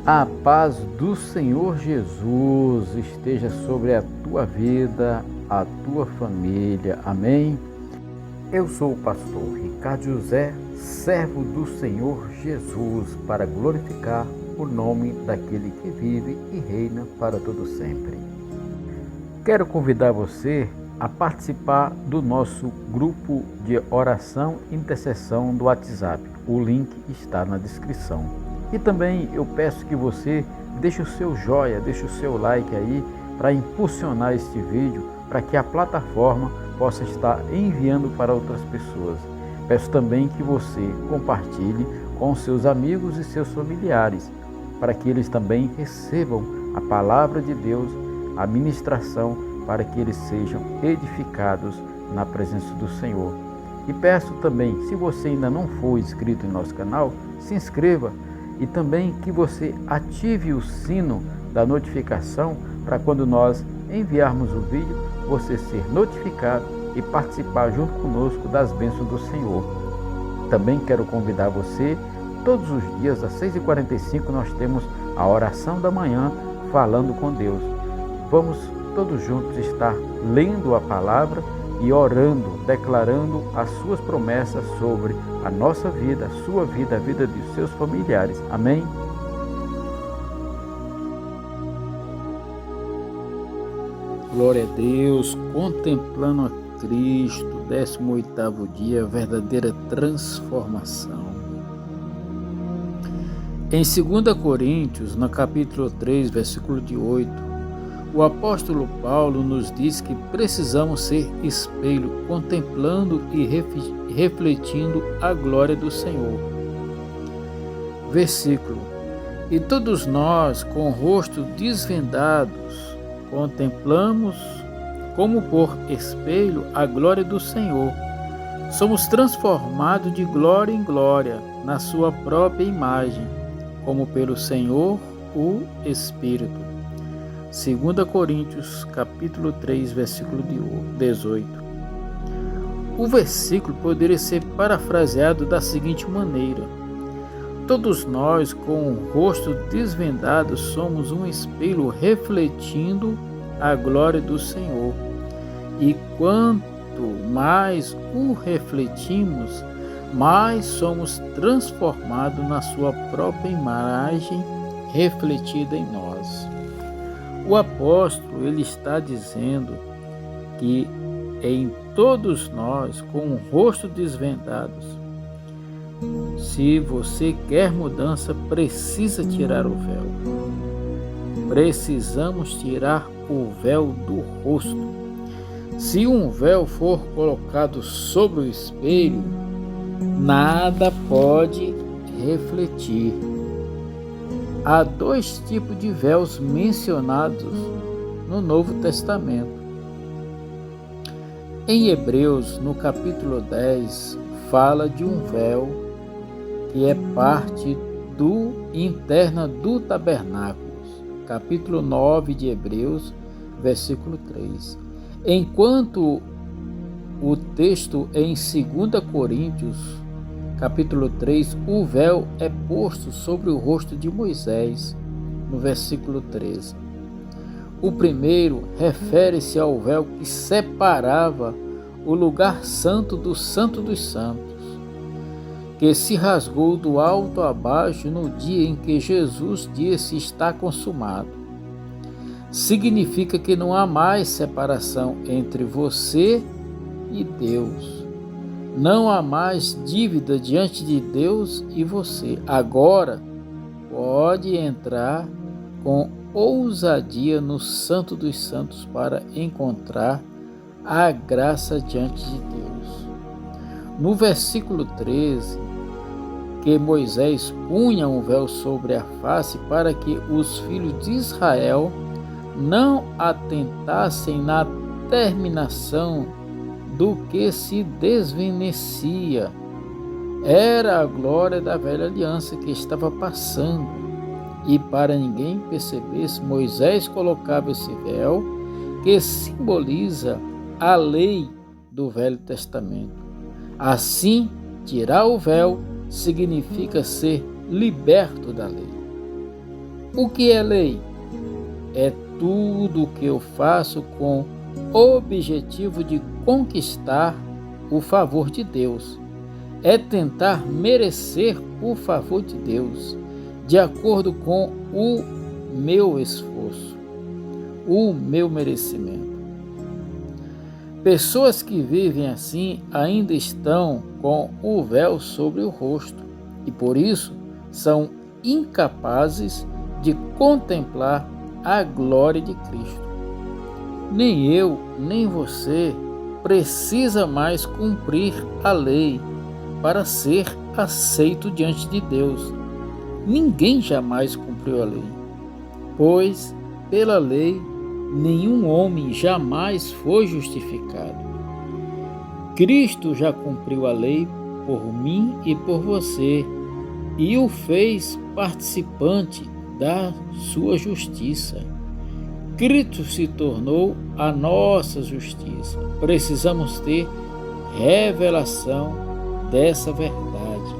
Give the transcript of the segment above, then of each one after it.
A paz do Senhor Jesus esteja sobre a tua vida, a tua família. Amém? Eu sou o pastor Ricardo José, servo do Senhor Jesus, para glorificar o nome daquele que vive e reina para todo sempre. Quero convidar você a participar do nosso grupo de oração e intercessão do WhatsApp. O link está na descrição. E também eu peço que você deixe o seu joia, deixe o seu like aí para impulsionar este vídeo, para que a plataforma possa estar enviando para outras pessoas. Peço também que você compartilhe com seus amigos e seus familiares, para que eles também recebam a palavra de Deus, a ministração, para que eles sejam edificados na presença do Senhor. E peço também, se você ainda não for inscrito em nosso canal, se inscreva e também que você ative o sino da notificação para quando nós enviarmos o vídeo, você ser notificado e participar junto conosco das bênçãos do Senhor. Também quero convidar você, todos os dias às 6h45 nós temos a oração da manhã falando com Deus. Vamos todos juntos estar lendo a palavra e orando, declarando as suas promessas sobre a nossa vida, a sua vida, a vida de seus familiares. Amém? Glória a Deus, contemplando a Cristo, 18º dia, verdadeira transformação. Em 2 Coríntios, no capítulo 3, versículo de 8, o apóstolo Paulo nos diz que precisamos ser espelho, contemplando e refletindo a glória do Senhor. Versículo: E todos nós, com o rosto desvendados, contemplamos como por espelho a glória do Senhor. Somos transformados de glória em glória, na sua própria imagem, como pelo Senhor, o Espírito. 2 Coríntios, capítulo 3, versículo 18. O versículo poderia ser parafraseado da seguinte maneira: todos nós, com o rosto desvendado, somos um espelho refletindo a glória do Senhor. E quanto mais o refletimos, mais somos transformados na sua própria imagem refletida em nós. O apóstolo, ele está dizendo que em todos nós, com o rosto desvendados, se você quer mudança, precisa tirar o véu. Precisamos tirar o véu do rosto. Se um véu for colocado sobre o espelho, nada pode refletir. Há dois tipos de véus mencionados no Novo Testamento. Em Hebreus, no capítulo 10, fala de um véu que é parte interna do tabernáculo. Capítulo 9 de Hebreus, versículo 3. Enquanto o texto em 2 Coríntios, capítulo 3, o véu é posto sobre o rosto de Moisés, no versículo 13. O primeiro refere-se ao véu que separava o lugar santo do Santo dos Santos, que se rasgou do alto a baixo no dia em que Jesus disse: está consumado. Significa que não há mais separação entre você e Deus. Não há mais dívida diante de Deus e você. Agora pode entrar com ousadia no Santo dos Santos para encontrar a graça diante de Deus. No versículo 13, que Moisés punha um véu sobre a face para que os filhos de Israel não atentassem na terminação do que se desvanecia. Era a glória da velha aliança que estava passando, e para ninguém percebesse, Moisés colocava esse véu que simboliza a lei do Velho Testamento. Assim, tirar o véu significa ser liberto da lei. O que é lei? É tudo o que eu faço com o objetivo de conquistar o favor de Deus. É tentar merecer o favor de Deus, de acordo com o meu esforço, o meu merecimento. Pessoas que vivem assim ainda estão com o véu sobre o rosto e por isso são incapazes de contemplar a glória de Cristo. Nem eu, nem você precisa mais cumprir a lei para ser aceito diante de Deus. Ninguém jamais cumpriu a lei, pois pela lei nenhum homem jamais foi justificado. Cristo já cumpriu a lei por mim e por você e o fez participante da sua justiça. Cristo se tornou a nossa justiça. Precisamos ter revelação dessa verdade.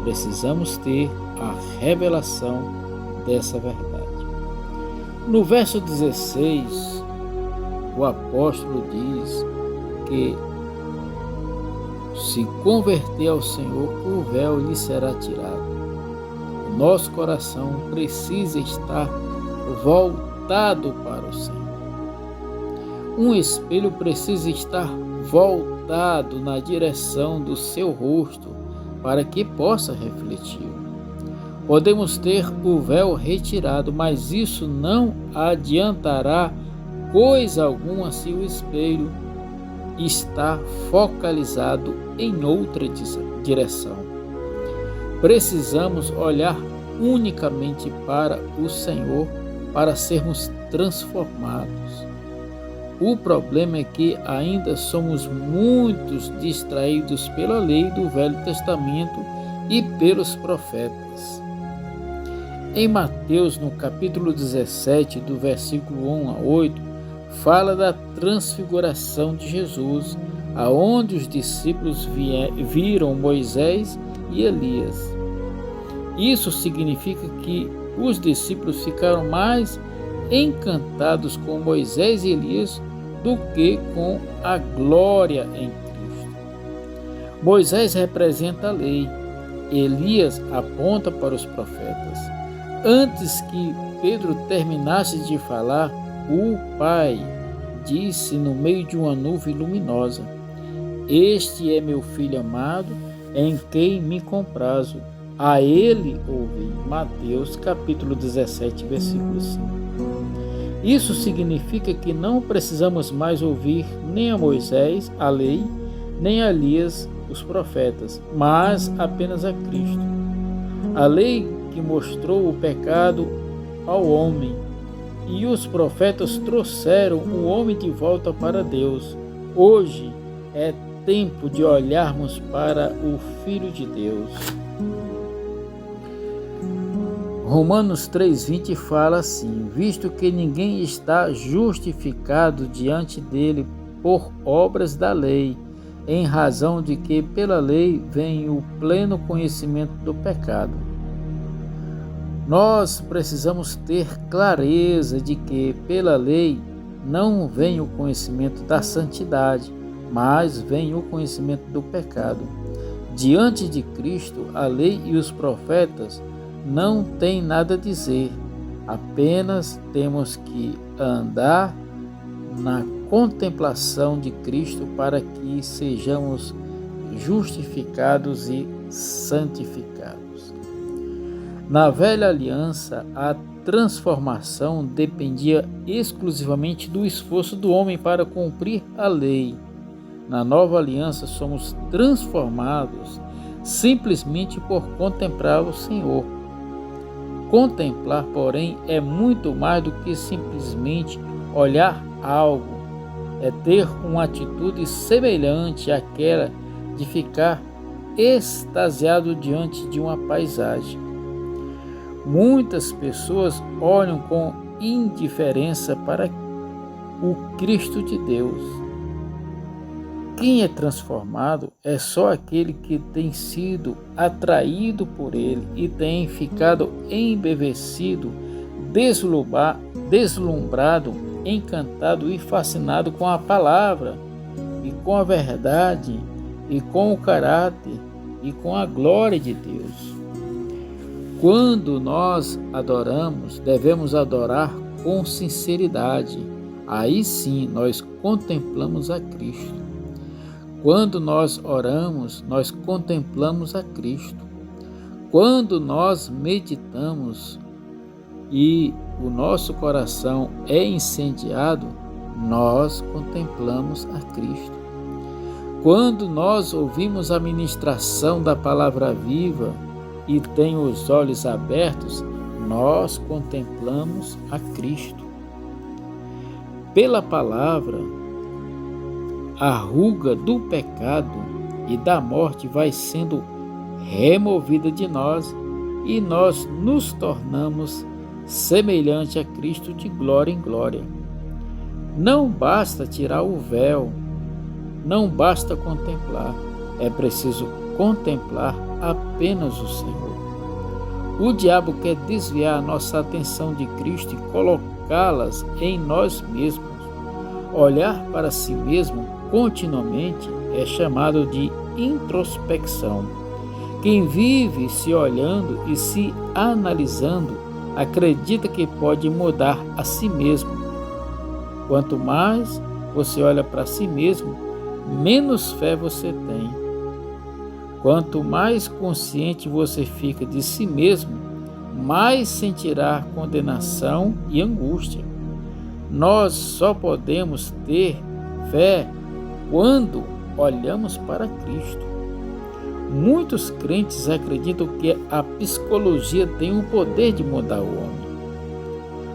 Precisamos ter a revelação dessa verdade. No verso 16, o apóstolo diz que se converter ao Senhor, o véu lhe será tirado. O nosso coração precisa estar voltado para o Senhor. Um espelho precisa estar voltado na direção do seu rosto para que possa refletir. Podemos ter o véu retirado, mas isso não adiantará coisa alguma se o espelho está focalizado em outra direção. Precisamos olhar unicamente para o Senhor para sermos transformados. O problema é que ainda somos muitos distraídos pela lei do Velho Testamento e pelos profetas. Em Mateus, no capítulo 17, do versículo 1 a 8, fala da transfiguração de Jesus, aonde os discípulos viram Moisés e Elias. Isso significa que os discípulos ficaram mais encantados com Moisés e Elias do que com a glória em Cristo. Moisés representa a lei, Elias aponta para os profetas. Antes que Pedro terminasse de falar, o Pai disse no meio de uma nuvem luminosa: "Este é meu filho amado, em quem me comprazo. A ele ouvi." Mateus capítulo 17, versículo 5. Isso significa que não precisamos mais ouvir nem a Moisés, a lei, nem a Elias, os profetas, mas apenas a Cristo. A lei que mostrou o pecado ao homem e os profetas trouxeram o homem de volta para Deus. Hoje é tempo de olharmos para o Filho de Deus. Romanos 3,20 fala assim: "Visto que ninguém está justificado diante dele por obras da lei, em razão de que pela lei vem o pleno conhecimento do pecado." Nós precisamos ter clareza de que pela lei não vem o conhecimento da santidade, mas vem o conhecimento do pecado. Diante de Cristo, a lei e os profetas não têm nada a dizer, apenas temos que andar na contemplação de Cristo para que sejamos justificados e santificados. Na velha aliança, a transformação dependia exclusivamente do esforço do homem para cumprir a lei. Na nova aliança, somos transformados simplesmente por contemplar o Senhor. Contemplar, porém, é muito mais do que simplesmente olhar algo. É ter uma atitude semelhante àquela de ficar extasiado diante de uma paisagem. Muitas pessoas olham com indiferença para o Cristo de Deus. Quem é transformado é só aquele que tem sido atraído por ele e tem ficado embevecido deslumbrado, encantado e fascinado com a palavra, e com a verdade, e com o caráter, e com a glória de Deus. Quando nós adoramos, devemos adorar com sinceridade. Aí sim nós contemplamos a Cristo. Quando nós oramos, nós contemplamos a Cristo. Quando nós meditamos e o nosso coração é incendiado, nós contemplamos a Cristo. Quando nós ouvimos a ministração da palavra viva e tem os olhos abertos, nós contemplamos a Cristo. Pela palavra, a ruga do pecado e da morte vai sendo removida de nós e nós nos tornamos semelhante a Cristo de glória em glória. Não basta tirar o véu, não basta contemplar, é preciso contemplar apenas o Senhor. O diabo quer desviar a nossa atenção de Cristo e colocá-las em nós mesmos. Olhar para si mesmo continuamente é chamado de introspecção. Quem vive se olhando e se analisando acredita que pode mudar a si mesmo. Quanto mais você olha para si mesmo, menos fé você tem. Quanto mais consciente você fica de si mesmo, mais sentirá condenação e angústia. Nós só podemos ter fé quando olhamos para Cristo. Muitos crentes acreditam que a psicologia tem o poder de mudar o homem.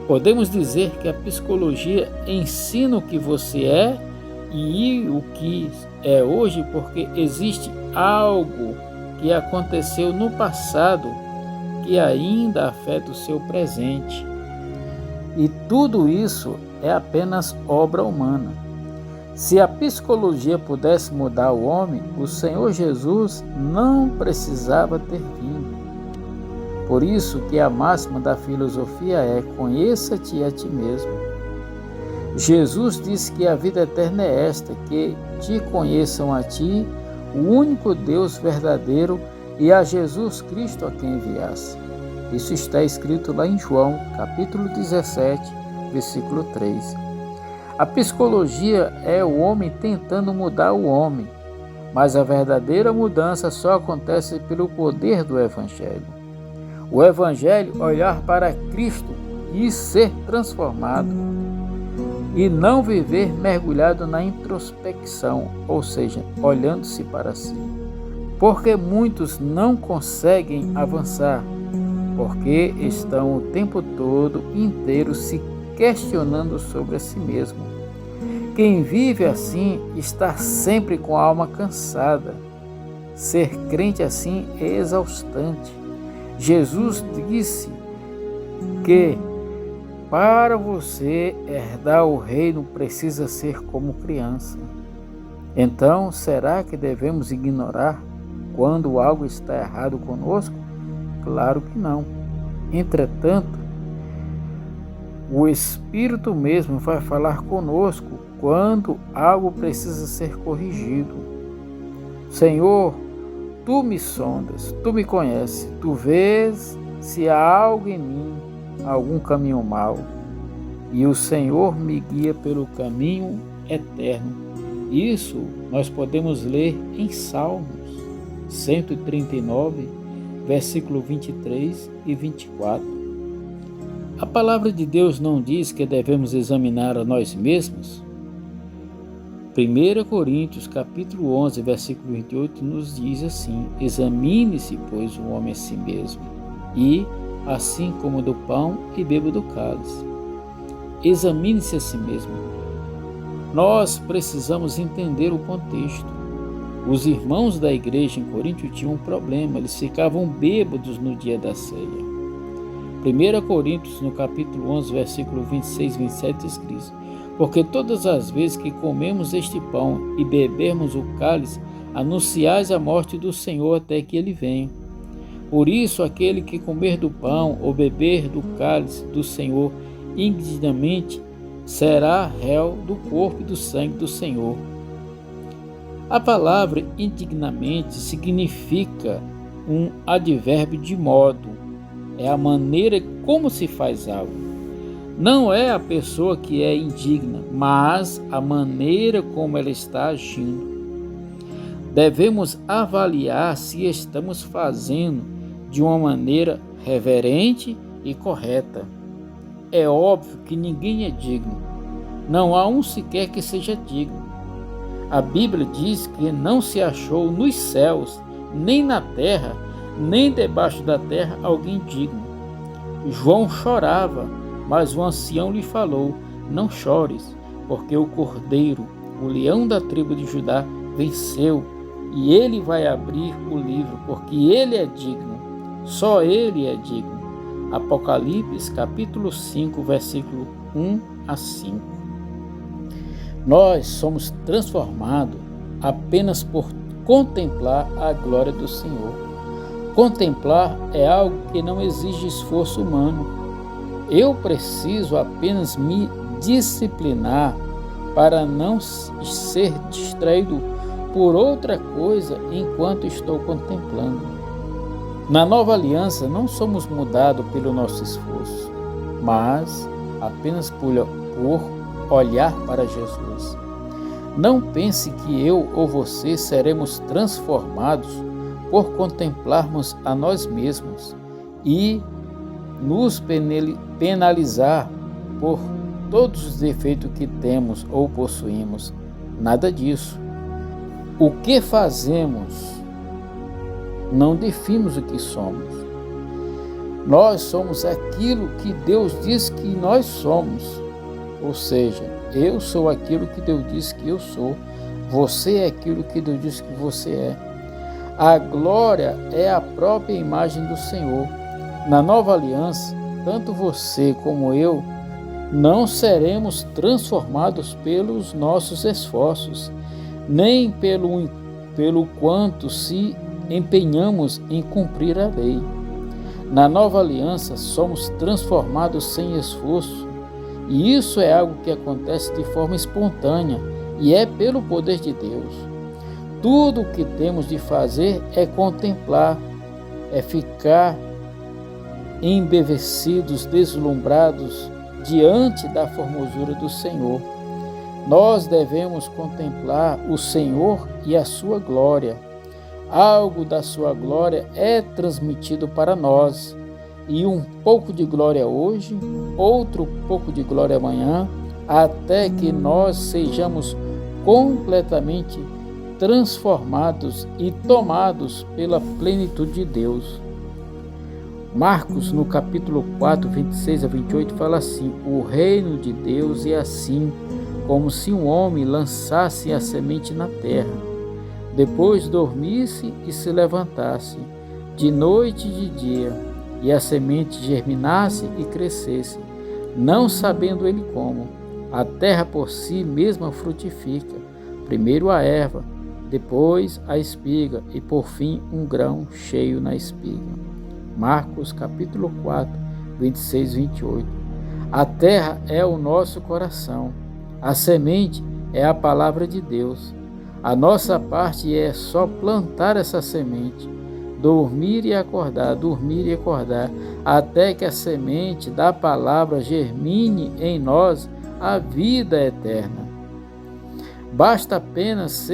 Podemos dizer que a psicologia ensina o que você é e o que é hoje porque existe algo que aconteceu no passado que ainda afeta o seu presente. E tudo isso é apenas obra humana. Se a psicologia pudesse mudar o homem, o Senhor Jesus não precisava ter vindo. Por isso que a máxima da filosofia é: conheça-te a ti mesmo. Jesus disse que a vida eterna é esta, que te conheçam a ti, o único Deus verdadeiro, e a Jesus Cristo a quem enviasse. Isso está escrito lá em João, capítulo 17, versículo 3. A psicologia é o homem tentando mudar o homem, mas a verdadeira mudança só acontece pelo poder do Evangelho. O Evangelho é olhar para Cristo e ser transformado, e não viver mergulhado na introspecção, ou seja, olhando-se para si. Porque muitos não conseguem avançar, porque estão o tempo todo inteiro se questionando sobre a si mesmo. Quem vive assim está sempre com a alma cansada. Ser crente assim é exaustante. Jesus disse que para você herdar o reino precisa ser como criança. Então, será que devemos ignorar quando algo está errado conosco? Claro que não. Entretanto, o Espírito mesmo vai falar conosco quando algo precisa ser corrigido. Senhor, tu me sondas, tu me conheces, tu vês se há algo em mim, algum caminho mau, e o Senhor me guia pelo caminho eterno. Isso nós podemos ler em Salmos 139, versículo 23 e 24. A palavra de Deus não diz que devemos examinar a nós mesmos? 1 Coríntios capítulo 11, versículo 28 nos diz assim: examine-se, pois, o homem a si mesmo, e assim como do pão e beba do cálice. Examine-se a si mesmo. Nós precisamos entender o contexto. Os irmãos da igreja em Corinto tinham um problema, eles ficavam bêbados no dia da ceia. 1 Coríntios, no capítulo 11, versículo 26 e 27, escrito: porque todas as vezes que comemos este pão e bebermos o cálice, anunciais a morte do Senhor até que ele venha. Por isso, aquele que comer do pão ou beber do cálice do Senhor indignamente será réu do corpo e do sangue do Senhor. A palavra indignamente significa um advérbio de modo. É a maneira como se faz algo. Não é a pessoa que é indigna, mas a maneira como ela está agindo. Devemos avaliar se estamos fazendo de uma maneira reverente e correta. É óbvio que ninguém é digno. Não há um sequer que seja digno. A Bíblia diz que não se achou nos céus, nem na terra, nem debaixo da terra alguém digno. João chorava, mas o ancião lhe falou: não chores, porque o Cordeiro, o leão da tribo de Judá, venceu, e ele vai abrir o livro, porque ele é digno. Só ele é digno. Apocalipse capítulo 5, versículo 1 a 5. Nós somos transformados apenas por contemplar a glória do Senhor. Contemplar é algo que não exige esforço humano. Eu preciso apenas me disciplinar para não ser distraído por outra coisa enquanto estou contemplando. Na nova aliança não somos mudados pelo nosso esforço, mas apenas por olhar para Jesus. Não pense que eu ou você seremos transformados por contemplarmos a nós mesmos e nos penalizar por todos os defeitos que temos ou possuímos. Nada disso. O que fazemos não define o que somos. Nós somos aquilo que Deus diz que nós somos. Ou seja, eu sou aquilo que Deus diz que eu sou. Você é aquilo que Deus diz que você é. A glória é a própria imagem do Senhor. Na nova aliança, tanto você como eu não seremos transformados pelos nossos esforços, nem pelo quanto se empenhamos em cumprir a lei. Na nova aliança, somos transformados sem esforço, e isso é algo que acontece de forma espontânea e é pelo poder de Deus. Tudo o que temos de fazer é contemplar, é ficar embevecidos, deslumbrados diante da formosura do Senhor. Nós devemos contemplar o Senhor e a sua glória. Algo da sua glória é transmitido para nós, e um pouco de glória hoje, outro pouco de glória amanhã, até que nós sejamos completamente transformados e tomados pela plenitude de Deus. Marcos, no capítulo 4, 26 a 28, fala assim: o reino de Deus é assim, como se um homem lançasse a semente na terra, depois dormisse e se levantasse, de noite e de dia, e a semente germinasse e crescesse, não sabendo ele como. A terra por si mesma frutifica, primeiro a erva, depois a espiga e por fim um grão cheio na espiga. Marcos capítulo 4, 26 e 28. A terra é o nosso coração, a semente é a palavra de Deus. A nossa parte é só plantar essa semente, dormir e acordar, até que a semente da palavra germine em nós a vida eterna. Basta apenas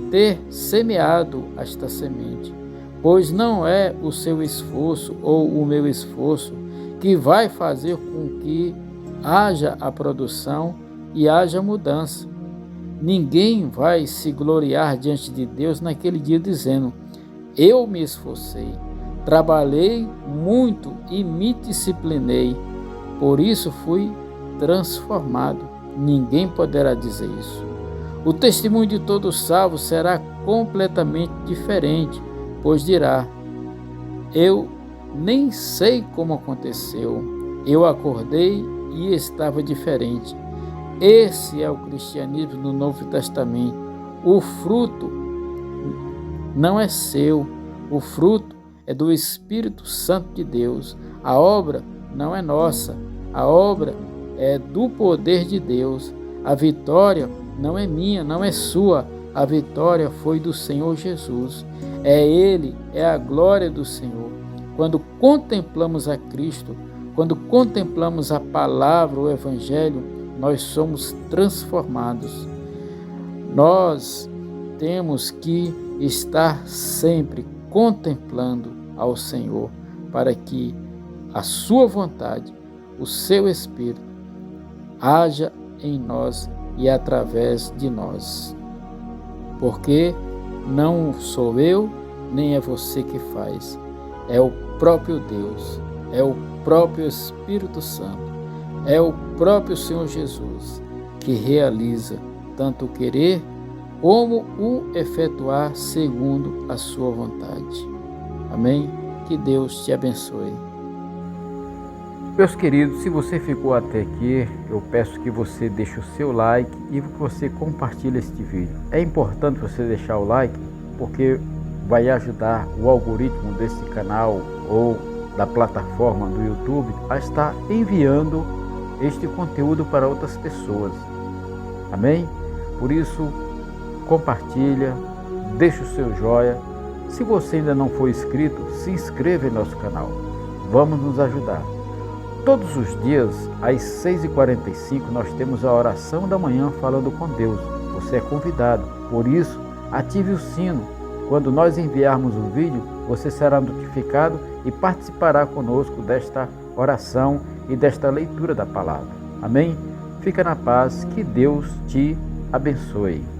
ter semeado esta semente, pois não é o seu esforço ou o meu esforço que vai fazer com que haja a produção e haja mudança. Ninguém vai se gloriar diante de Deus naquele dia dizendo: eu me esforcei, trabalhei muito e me disciplinei, por isso fui transformado. Ninguém poderá dizer isso. O testemunho de todo salvo será completamente diferente, pois dirá: eu nem sei como aconteceu, eu acordei e estava diferente. Esse é o cristianismo do Novo Testamento. O fruto não é seu, o fruto é do Espírito Santo de Deus. A obra não é nossa, a obra é do poder de Deus. A vitória não é minha, não é sua, a vitória foi do Senhor Jesus. É Ele, é a glória do Senhor. Quando contemplamos a Cristo, quando contemplamos a palavra, o Evangelho, nós somos transformados. Nós temos que estar sempre contemplando ao Senhor, para que a sua vontade, o seu Espírito, haja em nós e através de nós. Porque não sou eu, nem é você que faz, é o próprio Deus, é o próprio Espírito Santo, é o próprio Senhor Jesus que realiza tanto o querer como o efetuar segundo a sua vontade. Amém? Que Deus te abençoe. Meus queridos, se você ficou até aqui, eu peço que você deixe o seu like e que você compartilhe este vídeo. É importante você deixar o like porque vai ajudar o algoritmo desse canal ou da plataforma do YouTube a estar enviando este conteúdo para outras pessoas. Amém? Por isso, compartilha, deixa o seu joia. Se você ainda não for inscrito, se inscreva em nosso canal. Vamos nos ajudar. Todos os dias, às 6h45, nós temos a oração da manhã falando com Deus. Você é convidado. Por isso, ative o sino. Quando nós enviarmos um vídeo, você será notificado e participará conosco desta oração e desta leitura da palavra. Amém? Fica na paz, que Deus te abençoe.